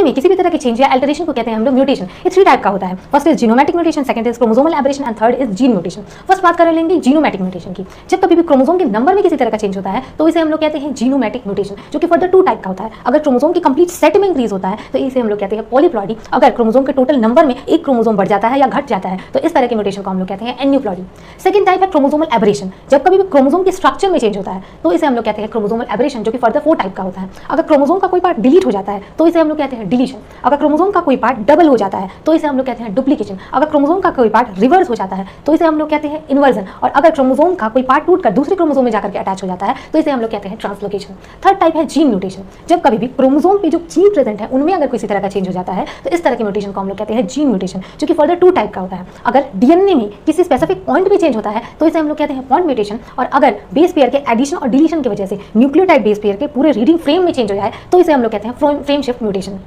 DNA में किसी भी तरह के चेंज या अल्टरेशन को कहते हैं हम लोग म्यूटेशन। ये 3 टाइप का होता है। First is genomic mutation, second is chromosomal aberration and third is gene mutation. First बात कर लेंगे जीनोमैटिक म्यूटेशन की। जब कभी भी क्रोमोसोम के नंबर में किसी तरह का चेंज होता है तो इसे हम लोग कहते हैं जीनोमैटिक म्यूटेशन, जो कि फर्दर 2 टाइप का होता है। अगर क्रोमोसोम की कंप्लीट सेट में इंक्रीज होता है तो इसे हम लोग कहते हैं पॉलीप्लॉइडी। अगर क्रोमोसोम के टोटल नंबर में एक क्रोमोसोम बढ़ जाता है या घट जाता है तो इस तरह के म्यूटेशन को हम लोग कहते हैं एन्यूप्लॉइडी। सेकंड टाइप है क्रोमोसोमल एब्रेशन। जब कभी भी क्रोमोसोम के स्ट्रक्चर में चेंज होता है तो इसे हम लोग कहते हैं क्रोमोसोमल एब्रेशन, जो कि फर्दर 4 टाइप का होता है। अगर क्रोमोसोम का कोई पार्ट डिलीट हो जाता है तो इसे हम लोग कहते हैं डिलीशन। अगर क्रोमोसोम का कोई पार्ट डबल हो जाता है तो इसे हम लोग कहते हैं डुप्लीकेशन। अगर क्रोमोसोम का कोई पार्ट रिवर्स हो जाता है तो इसे हम लोग कहते हैं इन्वर्जन। और अगर क्रोमोसोम का कोई पार्ट टूटकर दूसरे क्रोमोसोम में जाकर के अटैच हो जाता है तो इसे हम लोग कहते हैं ट्रांसलोकेशन। थर्ड टाइप है जीन म्यूटेशन। जब कभी भी क्रोमोसोम पे जो जीन प्रेजेंट है उनमें अगर किसी तरह का चेंज हो जाता है तो इस तरह के म्यूटेशन को हम लोग कहते हैं जीन म्यूटेशन, जो कि फर्दर 2 टाइप का होता है। अगर डीएनए में किसी स्पेसिफिक पॉइंट पे चेंज होता है तो इसे हम लोग कहते हैं पॉइंट म्यूटेशन। और अगर बेस पेयर के एडिशन और डिलीशन की वजह से न्यूक्लियोटाइड बेस पेयर के पूरे रीडिंग फ्रेम में चेंज हो जाए तो इसे हम लोग कहते हैं फ्रेम शिफ्ट म्यूटेशन।